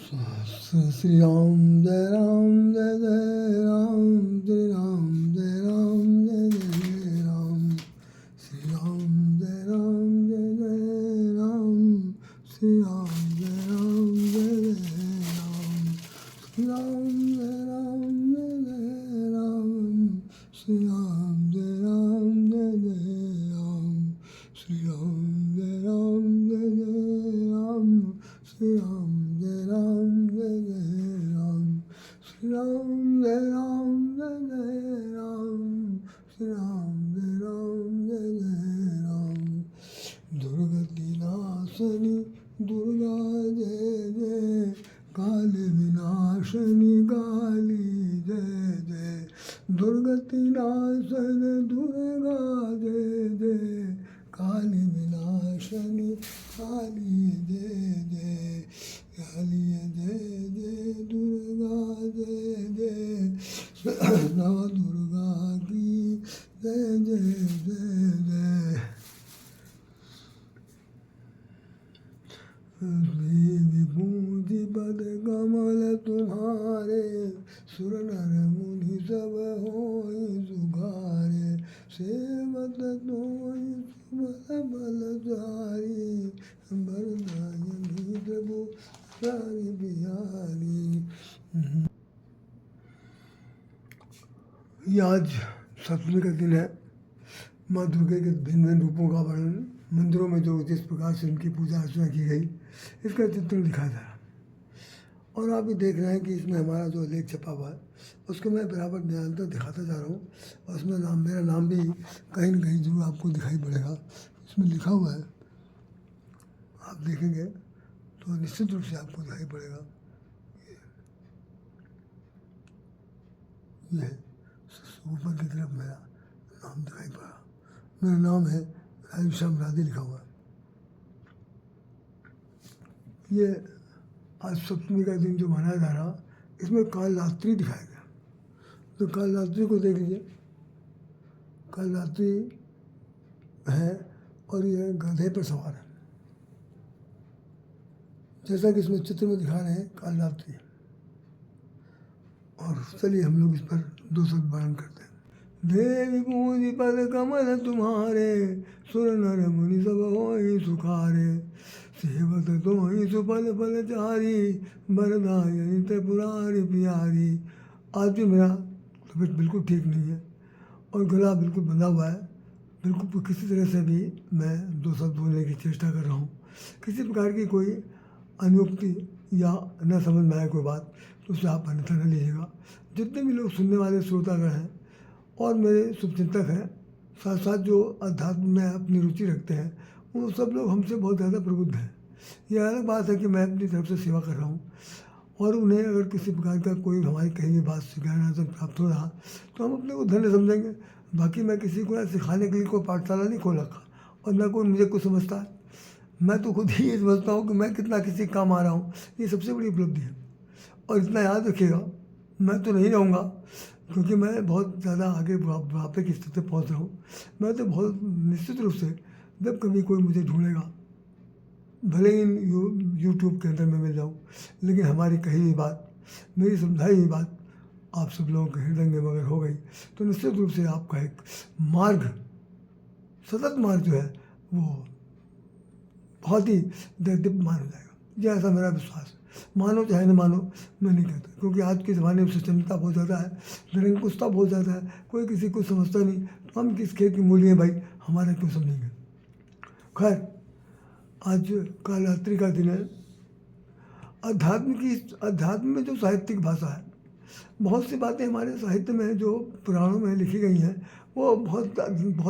श्री राम जय जय राम, श्री राम जय जय राम, श्री राम जय जय राम, श्री राम जय राम, श्री राम जय राम, श्री राम जय जय राम, श्री राम जय राम, श्री राम जय राम, श्री राम जय राम, श्री राम जय राम। दुर्गति नाशनी दुर्गा जय जय, काल विनाशनी काली जय जय, दुर्गति नाशन दुर्गा जय जय, काल विनाशनी काली जय जय, काली जय जय दुर्गा जय जय, नव दुर्गा की जय जय जय जय। विभूति पद कमल तुम्हारे, सुर नर मुनि सब होय सुखारे, सेवत तोय बल बलचारी, बरदायनी प्रभु सारी बिहारी। ये आज सप्तमी का दिन है। माँ दुर्गा के भिन्न भिन्न रूपों का वर्णन, मंदिरों में जो जिस प्रकार से उनकी पूजा अर्चना की गई, इसका चित्रण दिखाया था। और आप भी देख रहे हैं कि इसमें हमारा जो लेख छपा हुआ है उसको मैं बराबर निरंतर दिखाता जा रहा हूँ। और उसमें मेरा नाम भी कहीं न कहीं जरूर आपको दिखाई पड़ेगा, इसमें लिखा हुआ है। आप देखेंगे तो निश्चित रूप से आपको दिखाई पड़ेगा। ये ऊपर की तरफ मेरा नाम दिखाई पड़ा। मेरा नाम है राधेश्याम राधे लिखा हुआ है। ये आज सप्तमी का दिन जो मनाया जा रहा, इसमें काल रात्रि दिखाया गया। तो काल रात्रि को देख लीजिए। काल रात्रि है और ये गधे पर सवार है, जैसा कि इसमें चित्र में दिखा रहे हैं काल रात्रि। और चलिए हम लोग इस पर दो शब्द वर्णन करते हैं। देवी पूजी पद कमल तुम्हारे, सुर नर मुनि सब होय सुखारे, सेवत तोहि सुफल फलचारी, बरदायनी त्रिपुरारी प्यारी। आज भी मेरा तबीयत बिल्कुल ठीक नहीं है और गला बिल्कुल बंधा हुआ है। बिल्कुल किसी तरह से भी मैं दो शब्द बोलने की चेष्टा कर रहा हूँ। किसी प्रकार की कोई अनुक्ति या न समझ में आए कोई बात तो उसे आप अन्यथा न लीजिएगा। जितने भी लोग सुनने वाले श्रोतागण हैं और मेरे शुभचिंतक हैं, साथ साथ जो अध्यात्म में अपनी रुचि रखते हैं, वो सब लोग हमसे बहुत ज़्यादा प्रबुद्ध हैं। यह अलग बात है कि मैं अपनी तरफ से सेवा कर रहा हूँ और उन्हें अगर किसी प्रकार का कोई हमारी कहीं भी बात से ज्ञानार्जन प्राप्त हो रहा तो हम अपने को धन्य समझेंगे। बाकी मैं किसी को सिखाने के लिए कोई पाठशाला नहीं खोल रखा और न कोई मुझे कुछ समझता है। मैं तो खुद ही ये समझता हूँ कि मैं कितना किसी काम आ रहा हूँ, ये सबसे बड़ी उपलब्धि है। और इतना याद रखिएगा, मैं तो नहीं रहूँगा क्योंकि मैं बहुत ज़्यादा आगे बुढ़ापे की स्थिति पर पहुँच रहा हूँ। मैं तो बहुत निश्चित रूप से जब कभी कोई मुझे ढूंढेगा, भले ही यूट्यूब के अंदर में मिल जाऊँ, लेकिन हमारी कही हुई बात, मेरी समझाई हुई बात आप सब लोगों के हृदय में अगर हो गई तो निश्चित रूप से आपका एक मार्ग, सतत मार्ग जो है वो बहुत ही दिव्य माना जाएगा। ये ऐसा मेरा विश्वास है। मानो चाहे न मानो, मैं नहीं कहता, क्योंकि आज के ज़माने में सचेतनता बहुत ज़्यादा है, निरंकुशता बहुत ज़्यादा है। कोई किसी को समझता नहीं, तो हम किस खेत की मूली हैं भाई, हमारा क्यों समझेंगे। खैर, आज काल रात्रि का दिन है। अध्यात्म में जो साहित्यिक भाषा है, बहुत सी बातें हमारे साहित्य में जो पुराणों में लिखी गई हैं वो बहुत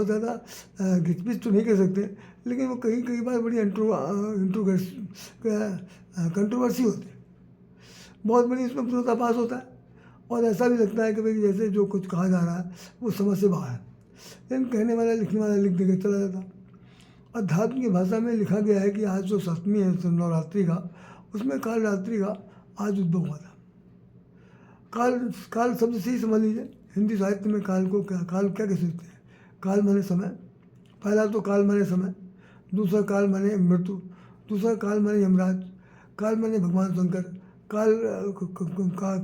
ज़्यादा घिचपिच तो नहीं कह सकते, लेकिन वो कई बार बड़ी कंट्रोवर्सी होती है। बहुत बड़ी इसमें विरोधाभास होता है और ऐसा भी लगता है कि भाई जैसे जो कुछ कहा जा रहा है वो समझ से बाहर है, लेकिन कहने वाला लिखने वाला लिख देकर चला जाता। अध्यात्म की भाषा में लिखा गया है कि आज जो सप्तमी है नवरात्रि का, उसमें काल रात्रि का आज उद्भव हुआ था। काल शब्द से ही समझ लीजिए, हिंदी साहित्य में काल क्या कह सकते हैं। काल माने समय। पहला तो काल माने समय, दूसरा काल माने मृत्यु, दूसरा काल माने यमराज, काल माने भगवान शंकर, काल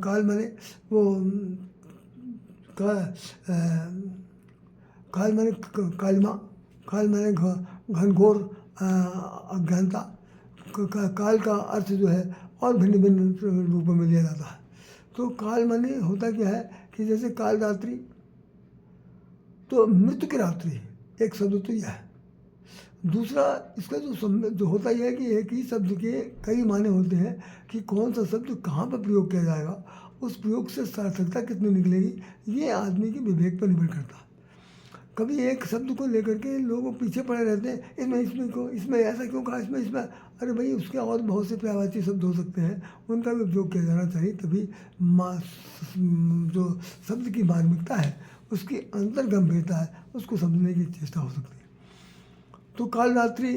काल माने वो का काल माने कालिमा, काल माने घनघोर अज्ञानता। काल का अर्थ जो है और भिन्न भिन्न रूपों में लिया जाता है। तो काल माने होता क्या है कि जैसे काल रात्रि, तो मृत्यु की रात्रि एक शब्द तो यह है। दूसरा इसका जो होता यह है कि एक ही शब्द के कई माने होते हैं कि कौन सा शब्द कहाँ पर प्रयोग किया जाएगा, उस प्रयोग से सार्थकता कितनी निकलेगी ये आदमी के विवेक पर निर्भर करता है। कभी एक शब्द को लेकर के लोग पीछे पड़े रहते हैं, इसमें ऐसा क्यों कहा, इसमें अरे भाई उसके और बहुत से पर्यायवाची शब्द हो सकते हैं, उनका भी उपयोग किया जाना चाहिए, तभी जो शब्द की मार्मिकता है, उसकी अंतर गंभीरता है, उसको समझने की चेष्टा हो सकती है। तो काल रात्रि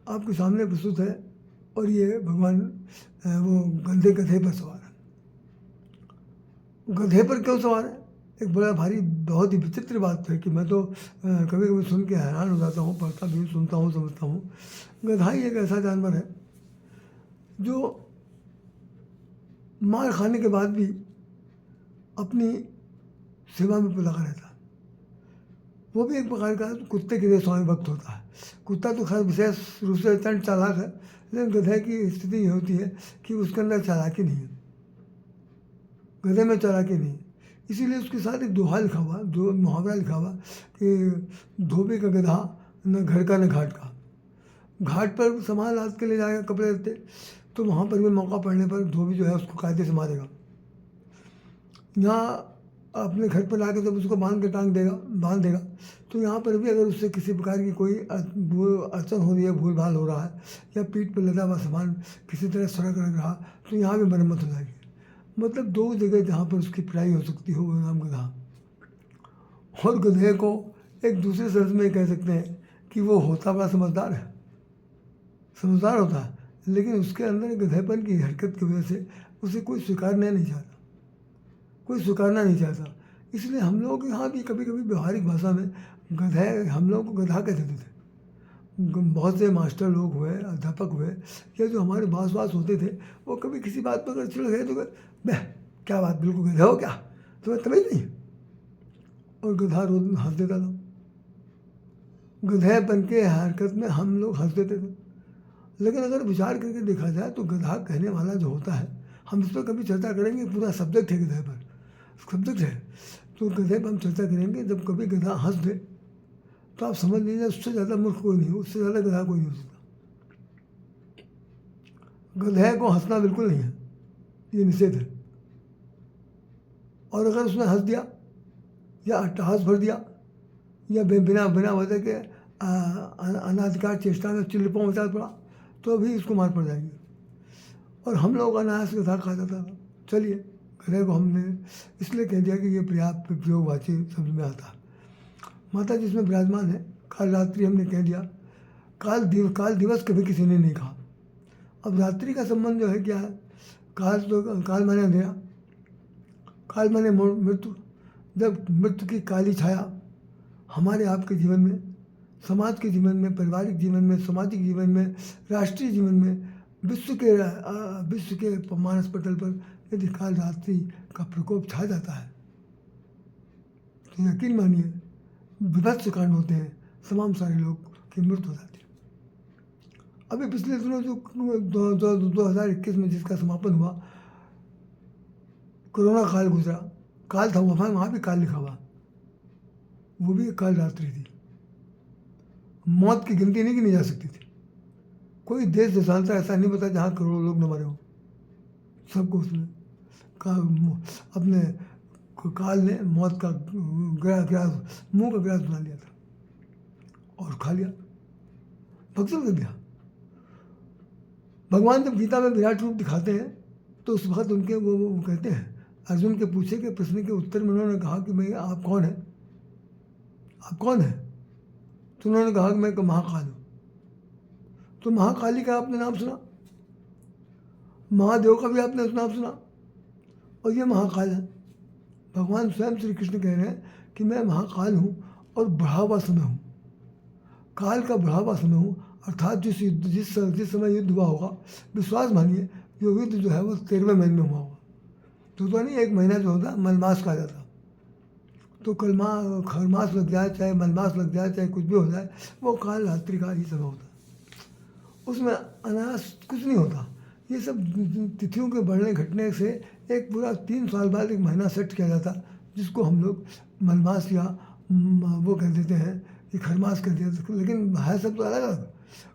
आपके सामने प्रस्तुत है और ये भगवान वो गधे पर सवार है। गधे पर क्यों सवार है? एक बड़ा भारी बहुत ही विचित्र बात है कि मैं तो कभी कभी सुन के हैरान हो जाता हूँ, पढ़ता भी सुनता हूँ, समझता हूँ। गधा ही एक ऐसा जानवर है जो मार खाने के बाद भी अपनी सेवा में लगा रहता है। वो भी एक प्रकार का कुत्ते के लिए स्वामी भक्त होता है। कुत्ता तो खैर विशेष रूप से अत्यंत चालाक है, लेकिन गधे की स्थिति ये होती है कि उसके अंदर चालाकी नहीं है, गधे में चालाकी नहीं है। इसीलिए उसके साथ एक दोहा लिखा हुआ, दो मुहावरा लिखा हुआ कि धोबी का गधा न घर का न घाट का। घाट पर सामान लाद के ले जाएगा कपड़े लत्ते, तो वहाँ पर भी मौका पड़ने पर धोबी जो है उसको कायदे से मारेगा। यहाँ अपने घर पर ला के जब उसको बांध देगा, तो यहाँ पर भी अगर उससे किसी प्रकार की कोई अड़चन हो रही है, भूल भाल हो रहा है, या पीठ पर लदा हुआ सामान किसी तरह सड़क लग रहा, तो यहाँ भी मरम्मत हो जाएगी। मतलब दो जगह जहाँ पर उसकी पिटाई हो सकती हो, वो नाम गधा। और गधे को एक दूसरे शब्द में कह सकते हैं कि वो होता बड़ा समझदार है, समझदार होता है, लेकिन उसके अंदर गधेपन की हरकत की वजह से उसे कोई स्वीकारना नहीं चाहता। इसलिए हम लोग यहाँ भी कभी कभी व्यवहारिक भाषा में गधे, हम लोग को गधा कहते थे। बहुत से मास्टर लोग हुए, अध्यापक हुए, या जो हमारे बास होते थे, वो कभी किसी बात पर अगर चिढ़ गए तो बह क्या बात, बिल्कुल गधे हो क्या, तुम्हें तमीज नहीं? और गधा रोज हंस देता था। गधेपन के हरकत में हम लोग हंस देते थे। लेकिन अगर विचार करके देखा जाए तो गधा कहने वाला जो होता है, हम इस पर कभी चर्चा करेंगे, पूरा सब्जेक्ट है गधे पर, सब्जेक्ट है। तो गधे पर हम चर्चा करेंगे। जब कभी गधा हंस दे तो आप समझ लीजिए उससे ज़्यादा मूर्ख कोई नहीं, उससे ज़्यादा गधा कोई नहीं हो सकता। गधे को हंसना बिल्कुल नहीं है, ये निषेध है। और अगर उसने हंस दिया या अट्टहास भर दिया या बिना वजह के अनाधिकार चेष्टा में चिल्लपा मचा पड़ा, तो भी इसको मार पड़ जाएगी। और हम लोग अनायास गधा खा जाता था। चलिए, गधे को हमने इसलिए कह दिया कि ये पर्याप्त प्रयोगवाची समझ में आता है। माता जिसमें विराजमान है, काल रात्रि हमने कह दिया। काल दिवस कभी किसी ने नहीं कहा। अब रात्रि का संबंध जो है क्या है? काल माने अंधेरा, काल माने मृत्यु। जब मृत्यु की काली छाया हमारे आपके जीवन में, समाज के जीवन में, पारिवारिक जीवन में, सामाजिक जीवन में, राष्ट्रीय जीवन में, विश्व के मानस पटल पर यदि काल रात्रि का प्रकोप छा जाता है तो यकीन मानिए विभत्स कांड होते हैं, तमाम सारे लोग की मृत्यु हो जाती है। अभी पिछले दिनों जो 2021 में जिसका समापन हुआ, कोरोना काल गुजरा, काल था वहाँ भी काल लिखा हुआ, वो भी काल रात्रि थी। मौत की गिनती नहीं गिनी जा सकती थी। कोई देश देशांतर ऐसा नहीं बता जहाँ करोड़ों लोग न मरे हों। सबको उसने अपने काल ने मौत का ग्रास, मुंह का ग्रास बना लिया था और खा लिया, भक्षण कर दिया। भगवान जब गीता में विराट रूप दिखाते हैं तो उस वक्त उनके वो कहते हैं, अर्जुन के पूछे के प्रश्न के उत्तर में उन्होंने कहा कि मैं, आप कौन है, आप कौन है? तो उन्होंने कहा कि मैं महाकाल हूँ। तो महाकाली का आपने नाम सुना, महादेव का भी आपने नाम सुना, और ये महाकाल है। भगवान स्वयं श्री कृष्ण कह रहे हैं कि मैं महाकाल हूँ और बढ़ावा समय हूँ, काल का बढ़ावा समय हूँ। अर्थात जिस समय युद्ध हुआ होगा, विश्वास मानिए ये युद्ध जो है वो 13वें महीने में हुआ होगा। तो नहीं, एक महीना जो होता है मलमास कहा जाता। तो खरमास लग जाए, चाहे मलमास लग जाए, चाहे कुछ भी हो जाए, वो काल रात्रि का ही समय होता है। उसमें अनायास कुछ नहीं होता। ये सब तिथियों के बढ़ने घटने से एक पूरा 3 साल बाद एक महीना सेट किया जाता, जिसको हम लोग मलमास या वो कह देते हैं कि खरमास कह देते हैं, लेकिन है सब तो अलग अलग।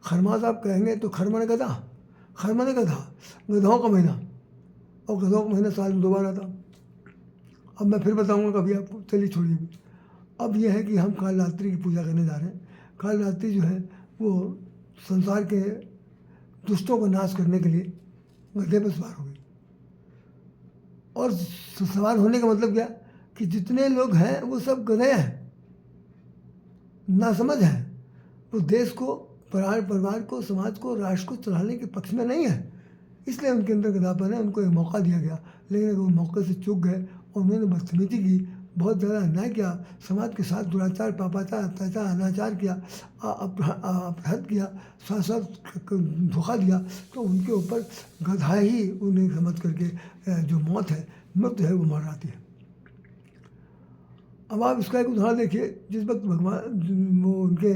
खरमास आप कहेंगे तो खर माने गधा, खर माने गधा, गधों का महीना, और गधों का महीना साल में 2 बार आता। अब मैं फिर बताऊंगा कभी आपको, चलिए छोड़िए भी। अब यह है कि हम काल रात्रि की पूजा करने जा रहे हैं। काल रात्रि जो है वो संसार के दुष्टों को नाश करने के लिए गधे पर सवार हो गई। और सवार होने का मतलब क्या, कि जितने लोग हैं वो सब गधे हैं, नासमझ हैं। वो देश को, परिवार को, समाज को, राष्ट्र को चलाने के पक्ष में नहीं है, इसलिए उनके अंदर गधापन है। उनको एक मौका दिया गया, लेकिन वो मौके से चूक गए और उन्होंने बदतमीजी की, बहुत ज़्यादा अन्याय किया, समाज के साथ दुराचार, पापाचार, अत्याचार, अनाचार किया, अपहृत किया, साथ साथ धोखा दिया। तो उनके ऊपर गधा ही उन्हें समझ करके जो मौत है, मृत्यु है, वो मर आती है। अब आप इसका एक उदाहरण देखिए। जिस वक्त भगवान वो उनके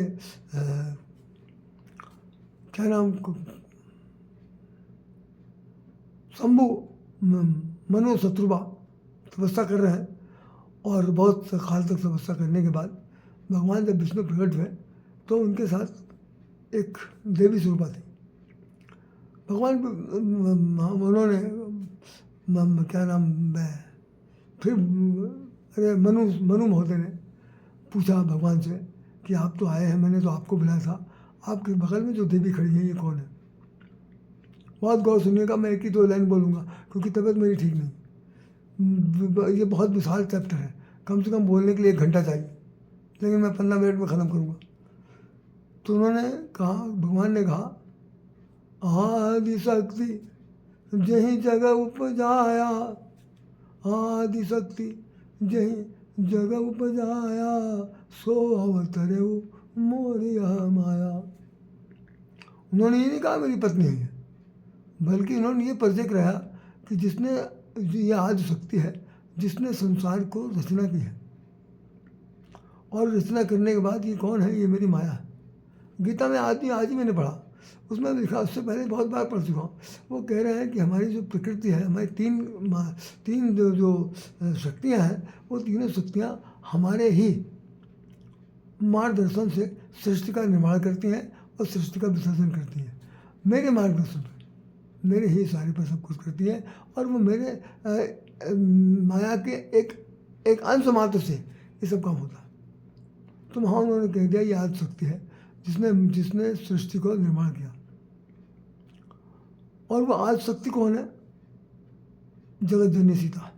क्या नाम, शंभु मनु शत्रुबा तपस्या कर रहे हैं, और बहुत काल तक तपस्या करने के बाद भगवान जब विष्णु प्रकट हुए तो उनके साथ एक देवी स्वरूपा थी। भगवान उन्होंने क्या नाम, फिर अरे मनु महोदय ने पूछा भगवान से कि आप तो आए हैं, मैंने तो आपको बुलाया था, आपके बगल में जो देवी खड़ी है ये कौन है। बहुत गौर सुनिएगा, मैं एक ही 2 लाइन बोलूँगा क्योंकि तबीयत मेरी ठीक नहीं। ये बहुत विशाल चैप्टर है, कम से कम बोलने के लिए 1 घंटा चाहिए, लेकिन मैं 15 मिनट में ख़त्म करूँगा। तो उन्होंने कहा, भगवान ने कहा, आदि शक्ति जही जगह उपजाया, आदि शक्ति जही जगह उपजाया, सो अवतरे मोरिया माया। उन्होंने ये नहीं कहा मेरी पत्नी है, बल्कि उन्होंने ये परिचय कराया कि जिसने, ये आदि शक्ति है जिसने संसार को रचना की है, और रचना करने के बाद ये कौन है, ये मेरी माया है। गीता में आज ही मैंने पढ़ा, उसमें लिखा, उससे पहले बहुत बार पढ़ चुका हूँ। वो कह रहे हैं कि हमारी जो प्रकृति है, हमारी तीन जो शक्तियाँ हैं, वो तीनों शक्तियाँ हमारे ही मार्गदर्शन से सृष्टि का निर्माण करती हैं और सृष्टि का विसर्जन करती हैं। मेरे मार्गदर्शन पर, मेरे ही सारे पर सब कुछ करती है, और वो मेरे माया के एक अंश मात्र से ये सब काम होता है। तो वहाँ उन्होंने कह दिया ये आदि शक्ति है जिसने सृष्टि को निर्माण किया। और वो आदि शक्ति कौन है, जगत जननी सीता।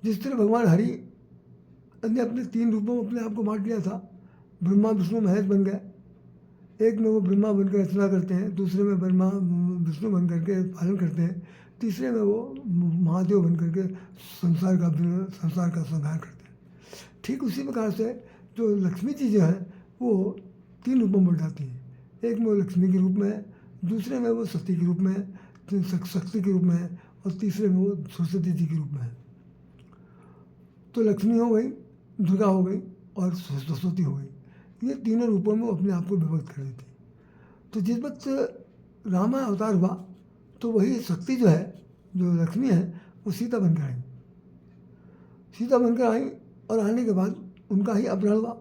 जिस तरह भगवान हरि ने अपने 3 रूपों में अपने आप को बांट लिया था, ब्रह्मा विष्णु महेश बन गए। एक में वो ब्रह्मा बनकर रचना करते हैं, दूसरे में ब्रह्मा विष्णु बन करके पालन करते हैं, तीसरे में वो महादेव बन करके संसार का संहार करते हैं। ठीक उसी प्रकार से जो लक्ष्मी जी जो है वो 3 रूपों में जाती हैं। एक में वो लक्ष्मी के रूप में है, दूसरे में वो सती के रूप में है, शक्ति के रूप में है, और तीसरे में वो सरस्वती जी के रूप में है। तो लक्ष्मी हो गई, दुर्गा हो गई और सरस्वती हो गई। ये तीनों रूपों में वो अपने आप को विभक्त कर देती। तो जिस वक्त रामा अवतार हुआ तो वही शक्ति जो है, जो लक्ष्मी है, वो सीता बनकर आई। सीता बनकर आई और आने के बाद उनका ही अपहरण हुआ।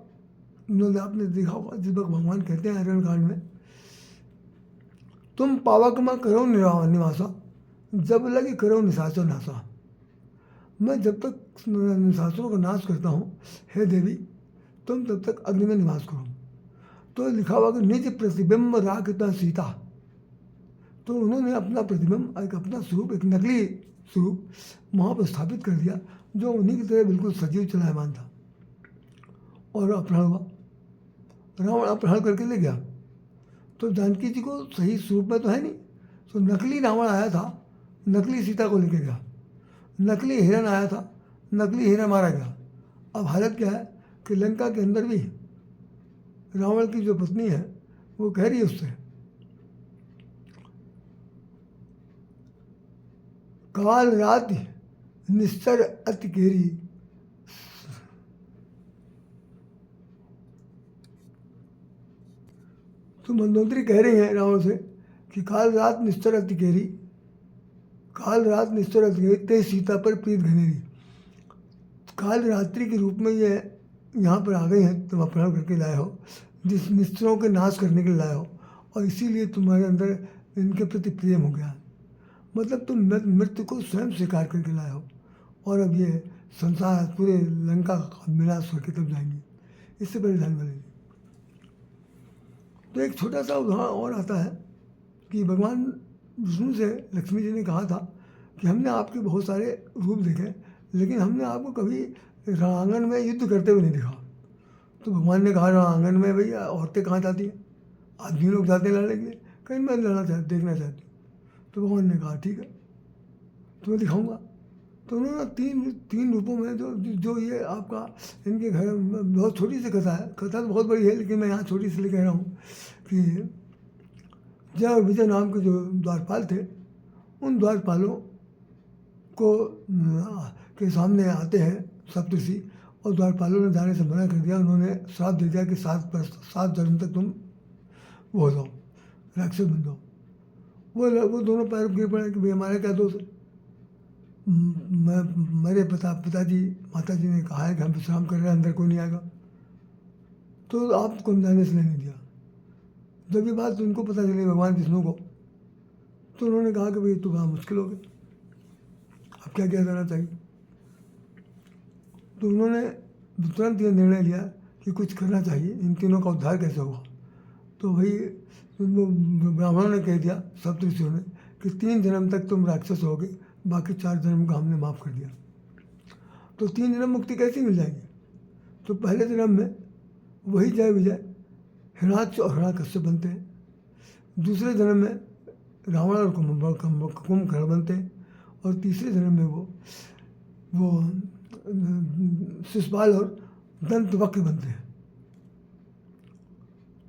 उन्होंने, आपने देखा होगा, जिस वक्त भगवान कहते हैं अरण्य कांड में, तुम पावकमा करो निवासा, जब लगे करो निशाचर नासा। मैं जब तक निशाचरों का नाश करता हूँ, हे देवी तुम तब तक अग्नि में निवास करो। तो लिखा हुआ कि निज प्रतिबिंब राखता सीता। तो उन्होंने अपना प्रतिबिंब, एक अपना स्वरूप, एक नकली स्वरूप वहाँ पर स्थापित कर दिया, जो उन्हीं की तरह बिल्कुल सजीव चलायमान था। और अपहरण हुआ, रावण अपहरण करके ले गया। तो जानकी जी को सही स्वरूप में तो है नहीं, तो नकली रावण आया था, नकली सीता को लेके गया। नकली हिरण आया था, नकली हिरण मारा गया। अब हालत क्या है कि लंका के अंदर भी रावण की जो पत्नी है वो कह रही है उससे काल रात निस्तर अति केरी। तो मंदोदरी कह रही हैं रावण से कि काल रात निस्तर अति केरी, काल रात निस्तर अति केरी, ते सीता पर प्रीत घनेरी। काल रात्रि के रूप में ये यहाँ पर आ गई हैं, तुम अपहरण करके लाए हो, जिस निस्त्रों के नाश करने के लिए लाए हो, और इसीलिए तुम्हारे अंदर इनके प्रति प्रेम हो गया। मतलब तुम मृत्यु को स्वयं स्वीकार करके लाए हो, और अब ये संसार पूरे लंका का विनाश करके तब जाएंगे, इससे पहले ध्यान में लेंगे। तो एक छोटा सा उदाहरण और आता है कि भगवान विष्णु से लक्ष्मी जी ने कहा था कि हमने आपके बहुत सारे रूप देखे, लेकिन हमने आपको कभी रणांगन में युद्ध करते हुए नहीं देखा। तो भगवान ने कहा रणांगन में भैया औरतें कहाँ जाती हैं, आदमी लोग जाते हैं लड़ने के लिए, कहीं मैं देखना चाहती हूँ। तो भगवान ने कहा ठीक है तुम्हें दिखाऊंगा। तो उन्होंने तीन रूपों में जो ये आपका इनके घर बहुत छोटी सी कथा है, कथा तो बहुत बड़ी है लेकिन मैं यहाँ छोटी सी कह रहा हूँ कि जय और विजय नाम के जो द्वारपाल थे, उन द्वारपालों को के सामने आते हैं सप्तऋषि, और द्वारपालों ने जाने से मना कर दिया। उन्होंने श्राप दे दिया कि 7 जन्म तक तुम वो हो जाओ, राक्षस बन जाओ। वो दोनों पैर गिर पड़े कि भाई हमारा क्या दोष है, मेरे पिताजी माताजी ने कहा है कि हम विश्राम कर रहे हैं, अंदर कोई नहीं आएगा, तो आपको हम जाने से नहीं दिया। जब ये बात उनको पता चली भगवान विष्णु को, तो उन्होंने कहा कि भाई तो बड़ा मुश्किल हो गया, अब क्या किया जाना चाहिए। तो उन्होंने तुरंत ये निर्णय लिया कि कुछ करना चाहिए, इन तीनों का उद्धार कैसे होगा। तो भाई ब्राह्मणों ने कह दिया, सप्तऋषियों ने, कि 3 जन्म तक तुम राक्षस होगे, बाकी 4 जन्म का हमने माफ़ कर दिया। तो 3 जन्म मुक्ति कैसे मिल जाएगी। तो पहले जन्म में वही जय विजय हिरणाक्ष और हिरण्यकश्यप बनते हैं, दूसरे जन्म में रावण और कुंभकर्ण बनते हैं, और तीसरे जन्म में वो शिशुपाल और दंतवक्र बनते हैं।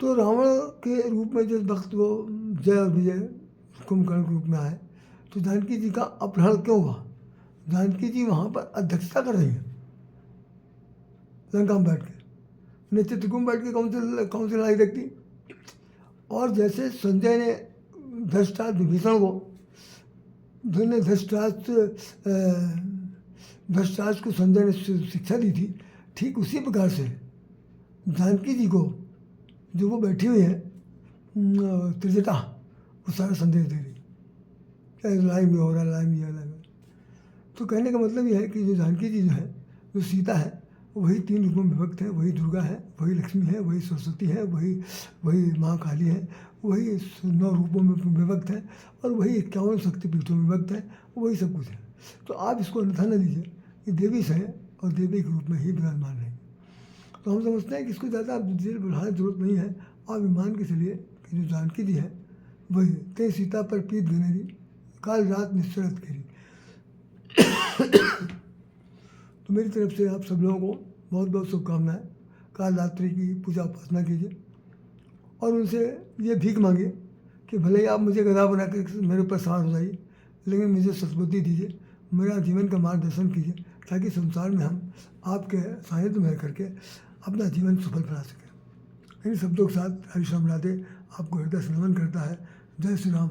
तो रावण के रूप में जिस वक्त वो जय और विजय कुंभकर्ण के रूप में आए, तो जानकी जी का अपहरण क्यों हुआ। जानकी जी वहाँ पर अध्यक्षता कर रही हैं लंका में बैठ के, नेतृत्व में बैठ के कौन सी लड़ाई देखती। और जैसे संजय ने धृतराष्ट्र विभीषण को धृतराष्ट्र को संजय ने शिक्षा दी थी, ठीक उसी प्रकार से जानकी जी को जो वो बैठी हुई है त्रिजटा, वो सारा संदेश दे रही, क्या लड़ाई में हो रहा है, लड़ाई में लड़ाई में। तो कहने का मतलब ये है कि जो जानकी जी जो है, जो सीता है, वही 3 रूपों में विभक्त है, वही दुर्गा है, वही लक्ष्मी है, वही सरस्वती है, वही माँ काली है, वही 9 रूपों में विभक्त है, और वही 51 शक्तिपीठों में विभक्त है, वही सब कुछ है। तो आप इसको अन्यथा न लीजिए कि देवी से है और देवी के रूप में ही विराजमान है। तो हम समझते हैं कि इसको ज़्यादा डिटेल बढ़ाने की जरूरत नहीं है। आप ईमान के चलिए कि जो जानकी जी है वही ते सीता पर प्रीत घनेरी, काल रात निश्चरत केरी। तो मेरी तरफ से आप सब लोगों को बहुत बहुत शुभकामनाएं। काल रात्रि की पूजा उपासना कीजिए और उनसे ये भीख मांगिए कि भले ही आप मुझे गधा बना के मेरे ऊपर सवार हो जाइए, लेकिन मुझे सद्बुद्धि दीजिए, मेरा जीवन का मार्गदर्शन कीजिए, ताकि संसार में हम आपके सानिध्य में करके अपना जीवन सफल बना सकें। इन शब्दों के साथ हरिश्याम राधे आपको हृदय से नमन करता है। जय श्री राम।